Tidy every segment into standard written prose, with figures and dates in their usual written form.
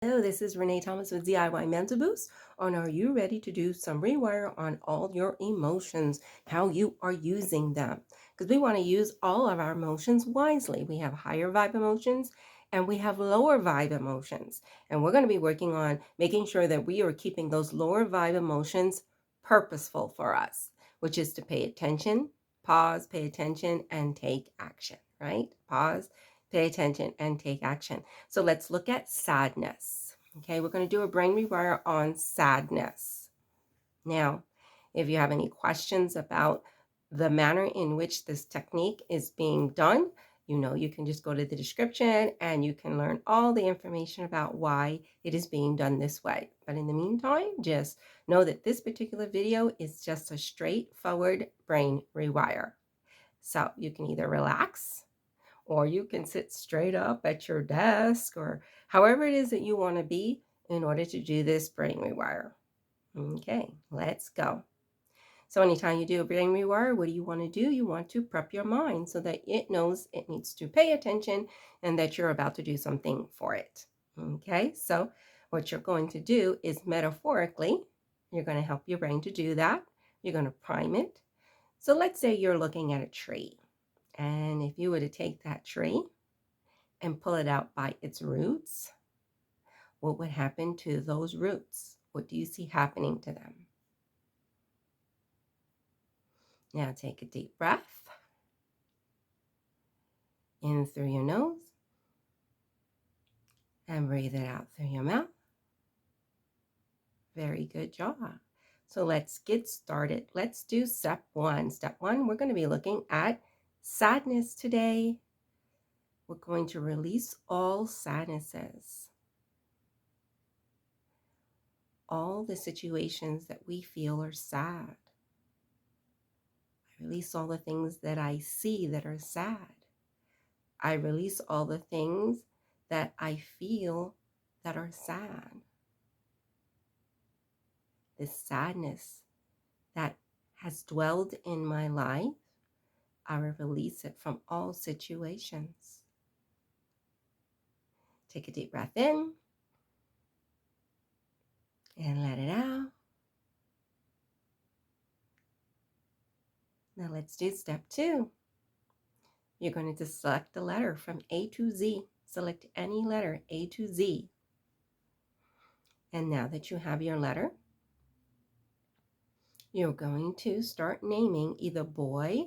Hello, this is Renee Thomas with DIY Mental Boost. And are you ready to do some rewire on all your emotions, how you are using them? Because we want to use all of our emotions wisely. We have higher vibe emotions and we have lower vibe emotions. And we're going to be working on making sure that we are keeping those lower vibe emotions purposeful for us, which is to pay attention, pause, pay attention, and take action, right? Pause, pay attention, and take action. So let's look at sadness. Okay, we're going to do a brain rewire on sadness. Now, if you have any questions about the manner in which this technique is being done, you can just go to the description and you can learn all the information about why it is being done this way. But in the meantime, just know that this particular video is just a straightforward brain rewire. So you can either relax, or you can sit straight up at your desk, or however it is that you want to be in order to do this brain rewire. Okay, let's go. So anytime you do a brain rewire, what do you want to do? You want to prep your mind so that it knows it needs to pay attention and that you're about to do something for it. Okay, so what you're going to do is metaphorically, you're going to help your brain to do that. You're going to prime it. So let's say you're looking at a tree. And if you were to take that tree and pull it out by its roots, what would happen to those roots? What do you see happening to them? Now take a deep breath in through your nose and breathe it out through your mouth. Very good job. So let's get started. Let's do step one. Step one, we're going to be looking at sadness today. We're going to release all sadnesses, all the situations that we feel are sad. I release all the things that I see that are sad. I release all the things that I feel that are sad. This sadness that has dwelled in my life, I will release it from all situations. Take a deep breath in and let it out. Now let's do step two. You're going to select a letter from A to Z. Select any letter, A to Z. And now that you have your letter, you're going to start naming either boy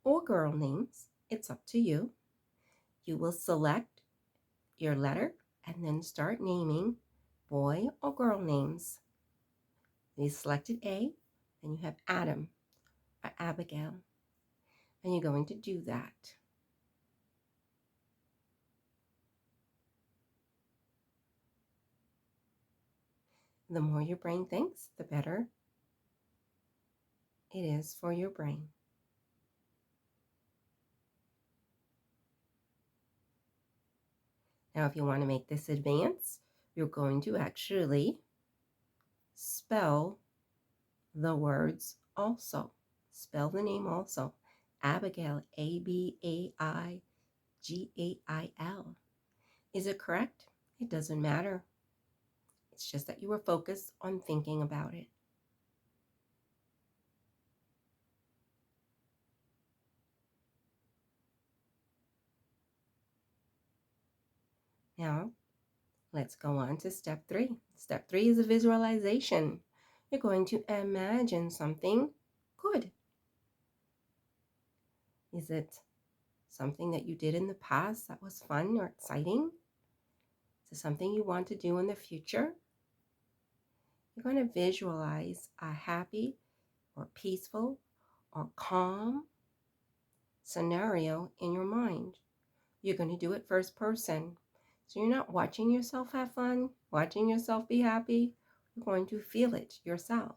or girl names. It's up to you. You will select your letter and then start naming boy or girl names. You selected A, then you have Adam or Abigail, and you're going to do that. The more your brain thinks, the better it is for your brain. Now, if you want to make this advance, you're going to actually spell the words also. Spell the name also. Abigail, Abaigail. Is it correct? It doesn't matter. It's just that you were focused on thinking about it. Now, let's go on to step three. Step three is a visualization. You're going to imagine something good. Is it something that you did in the past that was fun or exciting? Is it something you want to do in the future? You're going to visualize a happy or peaceful or calm scenario in your mind. You're going to do it first person. So you're not watching yourself have fun, watching yourself be happy. You're going to feel it yourself.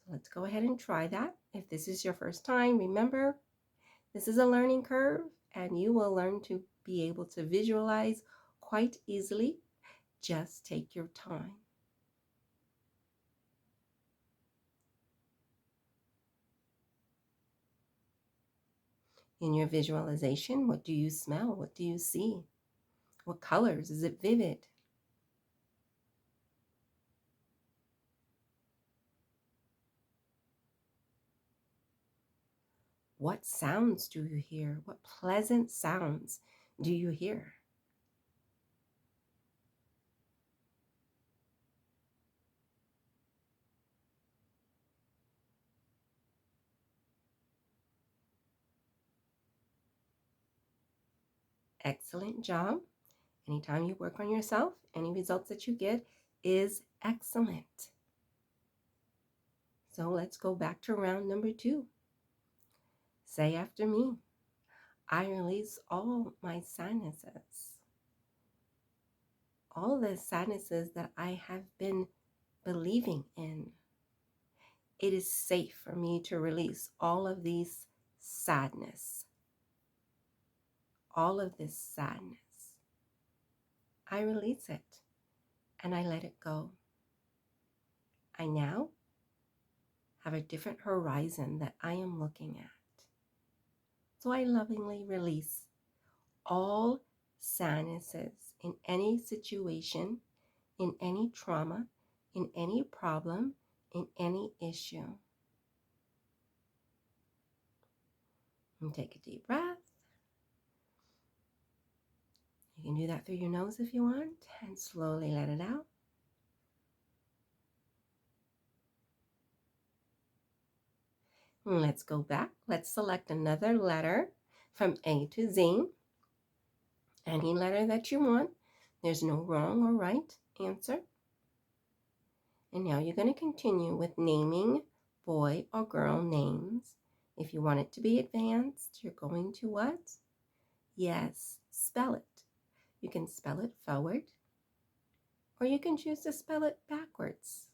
So let's go ahead and try that. If this is your first time, remember, this is a learning curve and you will learn to be able to visualize quite easily. Just take your time. In your visualization, what do you smell? What do you see? What colors? Is it vivid? What sounds do you hear? What pleasant sounds do you hear? Excellent job. Anytime you work on yourself, any results that you get is excellent. So let's go back to round number 2. Say after me, I release all my sinuses. All the sadnesses that I have been believing in. It is safe for me to release all of these sadness. All of this sadness. I release it and I let it go. I now have a different horizon that I am looking at. So I lovingly release all sadnesses in any situation, in any trauma, in any problem, in any issue. And take a deep breath. You can do that through your nose if you want, and slowly let it out. Let's go back. Let's select another letter from A to Z. Any letter that you want. There's no wrong or right answer. And now you're going to continue with naming boy or girl names. If you want it to be advanced, you're going to what? Yes, spell it. You can spell it forward, or you can choose to spell it backwards.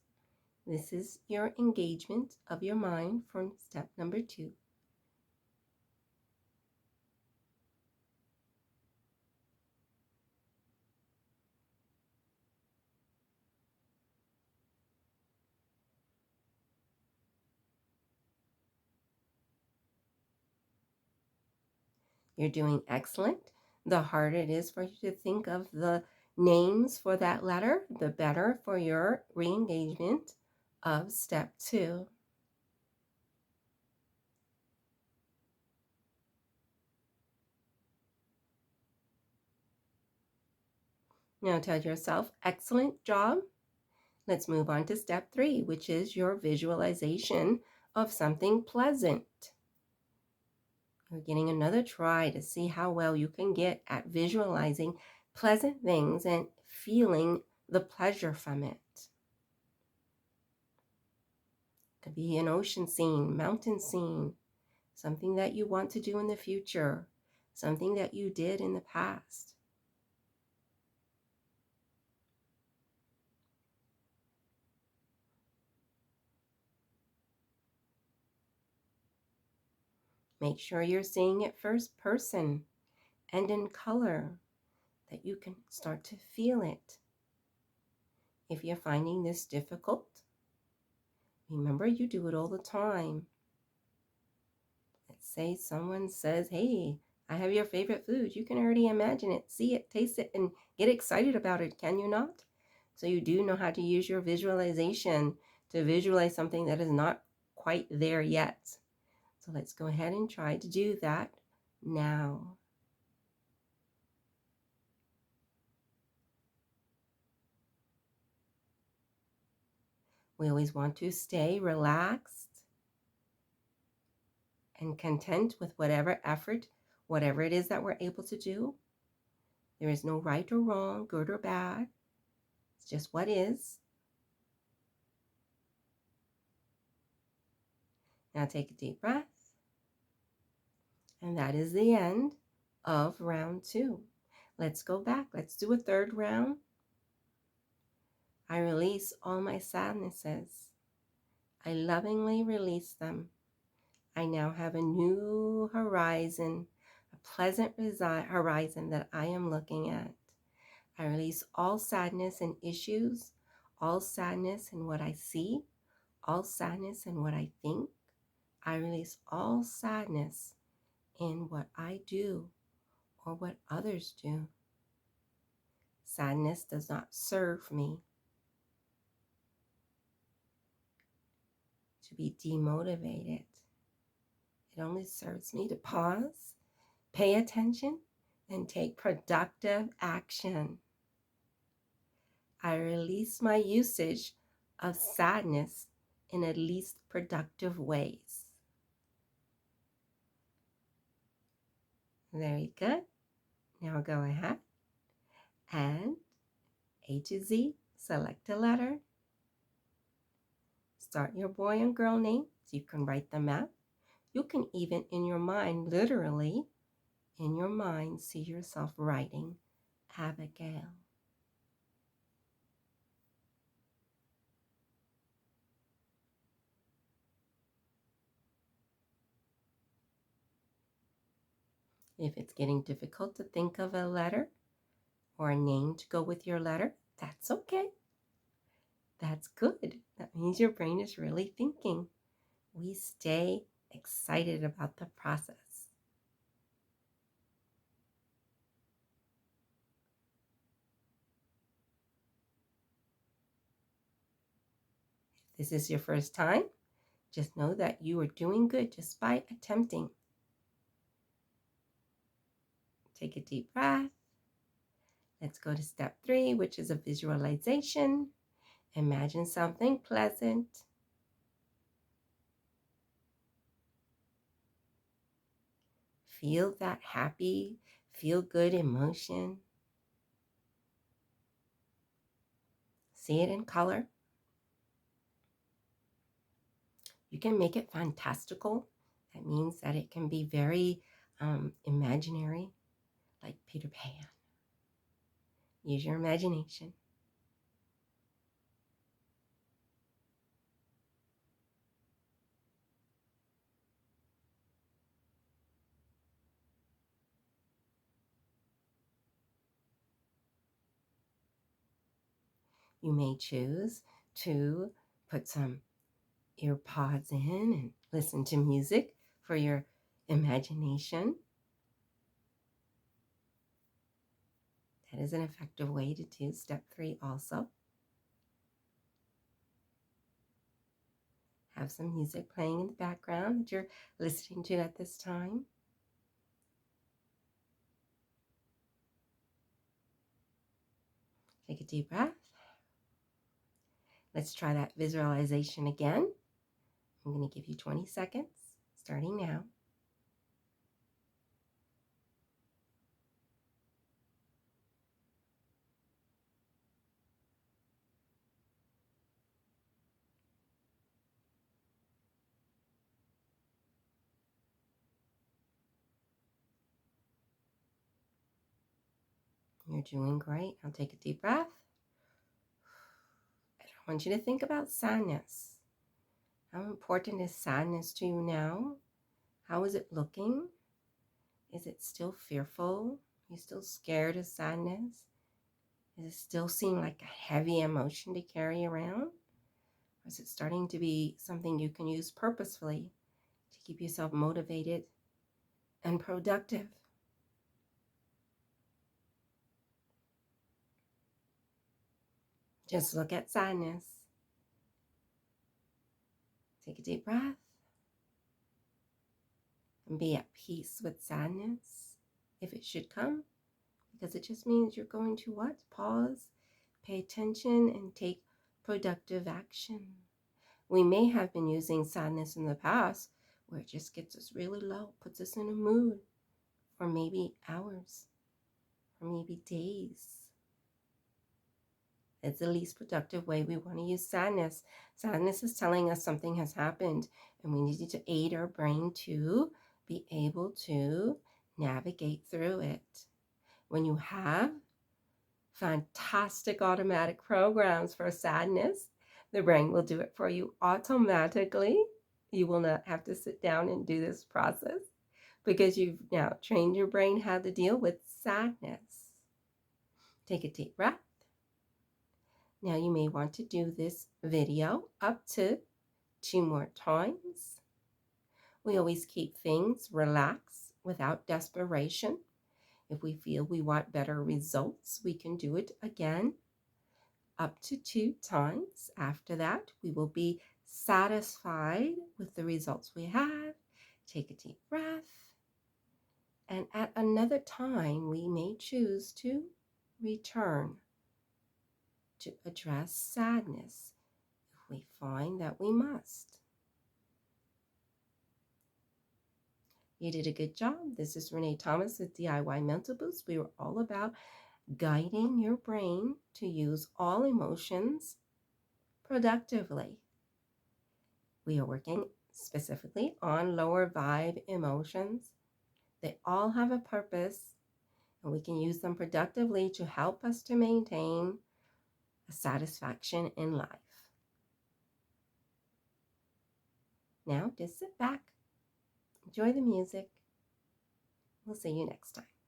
This is your engagement of your mind from step number 2. You're doing excellent. The harder it is for you to think of the names for that letter, the better for your re-engagement of step 2. Now tell yourself, excellent job. Let's move on to step 3, which is your visualization of something pleasant. You're getting another try to see how well you can get at visualizing pleasant things and feeling the pleasure from it. It could be an ocean scene, mountain scene, something that you want to do in the future, something that you did in the past. Make sure you're seeing it first person and in color, that you can start to feel it. If you're finding this difficult, remember you do it all the time. Let's say someone says, hey, I have your favorite food. You can already imagine it, see it, taste it, and get excited about it, can you not? So you do know how to use your visualization to visualize something that is not quite there yet. So let's go ahead and try to do that now. We always want to stay relaxed and content with whatever effort, whatever it is that we're able to do. There is no right or wrong, good or bad. It's just what is. Now take a deep breath. And that is the end of round 2. Let's go back. Let's do a third round. I release all my sadnesses. I lovingly release them. I now have a new horizon, a pleasant horizon that I am looking at. I release all sadness and issues, all sadness in what I see, all sadness in what I think. I release all sadness in what I do or what others do. Sadness does not serve me. To be demotivated, It only serves me to pause, pay attention, and take productive action. I release my usage of sadness in at least productive ways. Very good. Now go ahead and A to Z, select a letter. Start your boy and girl names. You can write them out. You can even, in your mind, literally, in your mind, see yourself writing Abigail. If it's getting difficult to think of a letter or a name to go with your letter, that's okay. That's good. That means your brain is really thinking. We stay excited about the process. If this is your first time, just know that you are doing good just by attempting. Take a deep breath. Let's go to step 3, which is a visualization. Imagine something pleasant. Feel that happy, feel good emotion. See it in color. You can make it fantastical. That means that it can be very imaginary, like Peter Pan. Use your imagination. You may choose to put some ear pods in and listen to music for your imagination. That is an effective way to do step 3 also. Have some music playing in the background that you're listening to at this time. Take a deep breath. Let's try that visualization again. I'm going to give you 20 seconds, starting now. You're doing great. Now take a deep breath. I want you to think about sadness. How important is sadness to you now? How is it looking? Is it still fearful? Are you still scared of sadness? Does it still seem like a heavy emotion to carry around? Or is it starting to be something you can use purposefully to keep yourself motivated and productive? Just look at sadness. Take a deep breath and be at peace with sadness if it should come, because it just means you're going to what? Pause, pay attention, and take productive action. We may have been using sadness in the past where it just gets us really low, puts us in a mood for maybe hours or maybe days. It's the least productive way we want to use sadness. Sadness is telling us something has happened, and we need to aid our brain to be able to navigate through it. When you have fantastic automatic programs for sadness, the brain will do it for you automatically. You will not have to sit down and do this process because you've now trained your brain how to deal with sadness. Take a deep breath. Now you may want to do this video up to 2 more times. We always keep things relaxed without desperation. If we feel we want better results, we can do it again up to 2 times. After that, we will be satisfied with the results we have. Take a deep breath. And at another time, we may choose to return to address sadness if we find that we must. You did a good job. This is Renee Thomas with DIY Mental Boost. We were all about guiding your brain to use all emotions productively. We are working specifically on lower vibe emotions. They all have a purpose, and we can use them productively to help us to maintain a satisfaction in life. Now, just sit back, enjoy the music. We'll see you next time.